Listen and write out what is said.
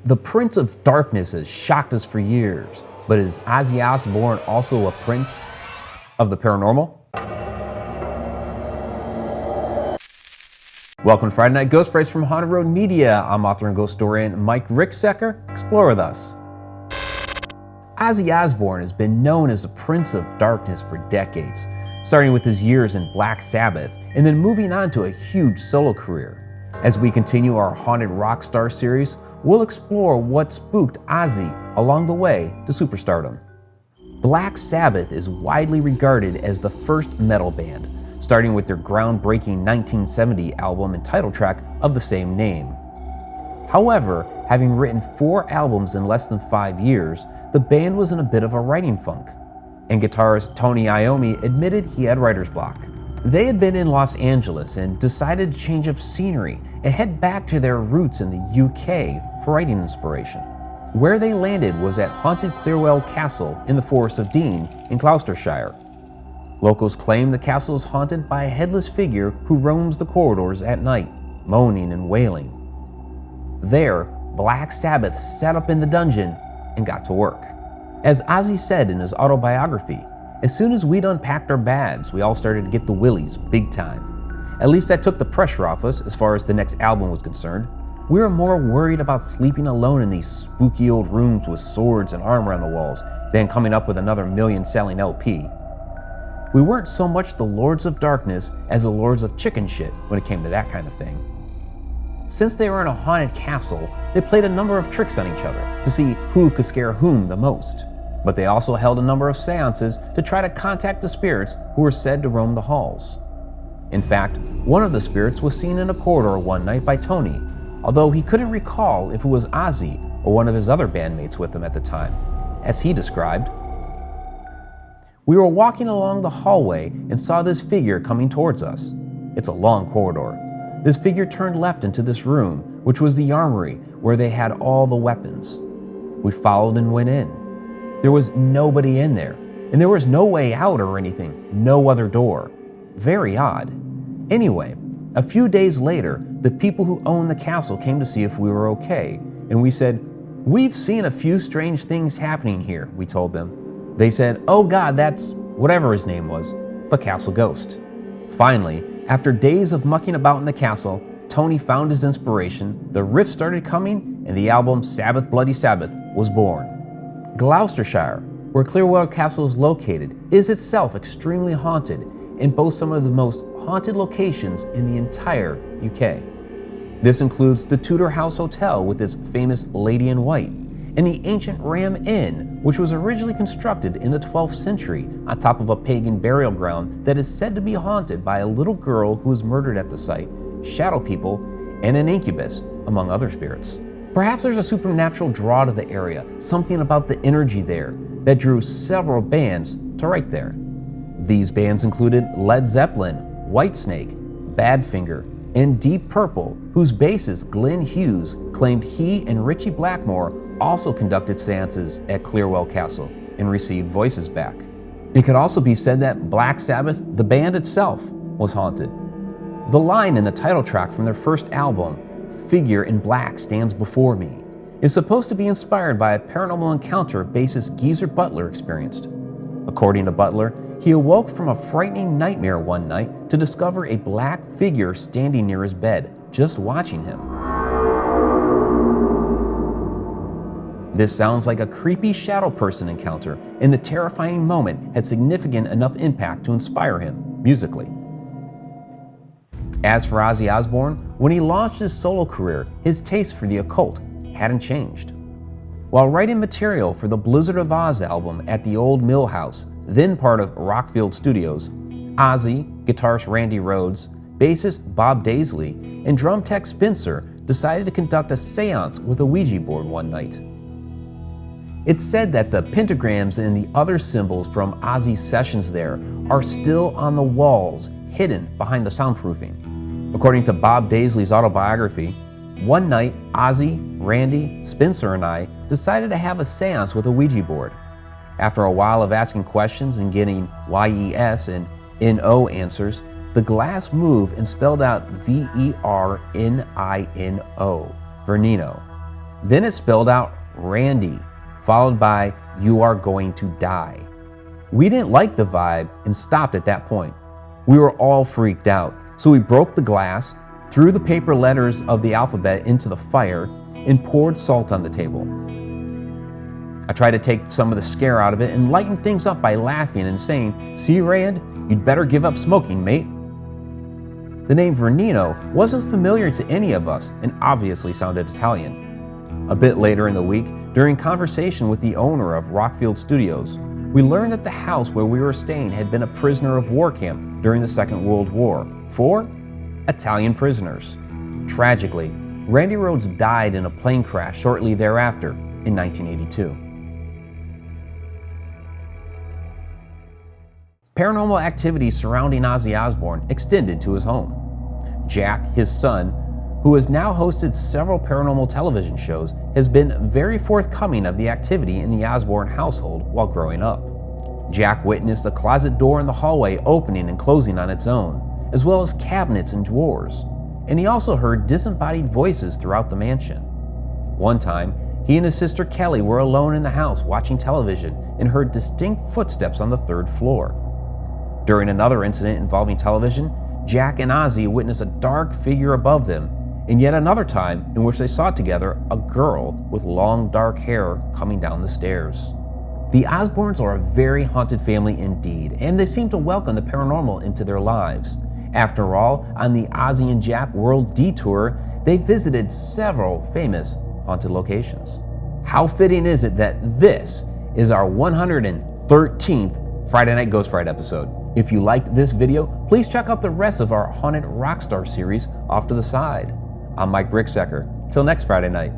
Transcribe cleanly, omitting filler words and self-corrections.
The Prince of Darkness has shocked us for years, but is Ozzy Osbourne also a prince of the paranormal? Welcome to Friday Night Ghost Frights from Haunted Road Media. I'm author and ghost historian Mike Ricksecker. Explore with us. Ozzy Osbourne has been known as the Prince of Darkness for decades, starting with his years in Black Sabbath and then moving on to a huge solo career. As we continue our Haunted Rock Star series, we'll explore what spooked Ozzy along the way to superstardom. Black Sabbath is widely regarded as the first metal band, starting with their groundbreaking 1970 album and title track of the same name. However, having written 4 albums in less than 5 years, the band was in a bit of a writing funk, and guitarist Tony Iommi admitted he had writer's block. They had been in Los Angeles and decided to change up scenery and head back to their roots in the UK for writing inspiration. Where they landed was at haunted Clearwell Castle in the Forest of Dean in Gloucestershire. Locals claim the castle is haunted by a headless figure who roams the corridors at night, moaning and wailing. There, Black Sabbath sat up in the dungeon and got to work. As Ozzy said in his autobiography, "As soon as we'd unpacked our bags, we all started to get the willies big time. At least that took the pressure off us as far as the next album was concerned. We were more worried about sleeping alone in these spooky old rooms with swords and armor on the walls than coming up with another million-selling LP. We weren't so much the Lords of Darkness as the Lords of Chicken Shit when it came to that kind of thing." Since they were in a haunted castle, they played a number of tricks on each other to see who could scare whom the most. But they also held a number of seances to try to contact the spirits who were said to roam the halls. In fact, one of the spirits was seen in a corridor one night by Tony, although he couldn't recall if it was Ozzy or one of his other bandmates with him at the time. As he described, "We were walking along the hallway and saw this figure coming towards us. It's a long corridor. This figure turned left into this room, which was the armory where they had all the weapons. We followed and went in. There was nobody in there, and there was no way out or anything, no other door. Very odd. Anyway, a few days later, the people who owned the castle came to see if we were okay, and we said, 'We've seen a few strange things happening here,' we told them. They said, 'Oh God, that's whatever his name was, the castle ghost.' Finally, after days of mucking about in the castle, Tony found his inspiration, the riff started coming, and the album Sabbath Bloody Sabbath was born. Gloucestershire, where Clearwell Castle is located, is itself extremely haunted and boasts some of the most haunted locations in the entire UK. This includes the Tudor House Hotel with its famous Lady in White, and the ancient Ram Inn, which was originally constructed in the 12th century on top of a pagan burial ground that is said to be haunted by a little girl who was murdered at the site, shadow people, and an incubus, among other spirits. Perhaps there's a supernatural draw to the area, something about the energy there that drew several bands to write there. These bands included Led Zeppelin, Whitesnake, Badfinger, and Deep Purple, whose bassist Glenn Hughes claimed he and Ritchie Blackmore also conducted seances at Clearwell Castle and received voices back. It could also be said that Black Sabbath, the band itself, was haunted. The line in the title track from their first album, "Figure in Black Stands Before Me," is supposed to be inspired by a paranormal encounter bassist Geezer Butler experienced. According to Butler, he awoke from a frightening nightmare one night to discover a black figure standing near his bed, just watching him. This sounds like a creepy shadow person encounter, and the terrifying moment had significant enough impact to inspire him musically. As for Ozzy Osbourne, when he launched his solo career, his taste for the occult hadn't changed. While writing material for the Blizzard of Oz album at the Old Mill House, then part of Rockfield Studios, Ozzy, guitarist Randy Rhoads, bassist Bob Daisley, and drum tech Spencer decided to conduct a seance with a Ouija board one night. It's said that the pentagrams and the other symbols from Ozzy's sessions there are still on the walls, hidden behind the soundproofing. According to Bob Daisley's autobiography, one night Ozzy, Randy, Spencer, and I decided to have a seance with a Ouija board. After a while of asking questions and getting YES and NO answers, the glass moved and spelled out VERNINO, Vernino. Then it spelled out Randy, followed by "You are going to die." We didn't like the vibe and stopped at that point. We were all freaked out, so we broke the glass, threw the paper letters of the alphabet into the fire, and poured salt on the table. I tried to take some of the scare out of it and lighten things up by laughing and saying, "See, Rand, you'd better give up smoking, mate." The name Vernino wasn't familiar to any of us and obviously sounded Italian. A bit later in the week, during conversation with the owner of Rockfield Studios, we learned that the house where we were staying had been a prisoner of war camp during the Second World War for Italian prisoners. Tragically, Randy Rhoads died in a plane crash shortly thereafter in 1982. Paranormal activity surrounding Ozzy Osbourne extended to his home. Jack, his son, who has now hosted several paranormal television shows, has been very forthcoming of the activity in the Osbourne household while growing up. Jack witnessed a closet door in the hallway opening and closing on its own, as well as cabinets and drawers, and he also heard disembodied voices throughout the mansion. One time, he and his sister Kelly were alone in the house watching television and heard distinct footsteps on the third floor. During another incident involving television, Jack and Ozzy witnessed a dark figure above them, and yet another time in which they saw together a girl with long dark hair coming down the stairs. The Osbournes are a very haunted family indeed, and they seem to welcome the paranormal into their lives. After all, on the Ozzy and Jack World Detour, they visited several famous haunted locations. How fitting is it that this is our 113th Friday Night Ghost Fright episode? If you liked this video, please check out the rest of our Haunted Rockstar series off to the side. I'm Mike Ricksecker. Till next Friday night.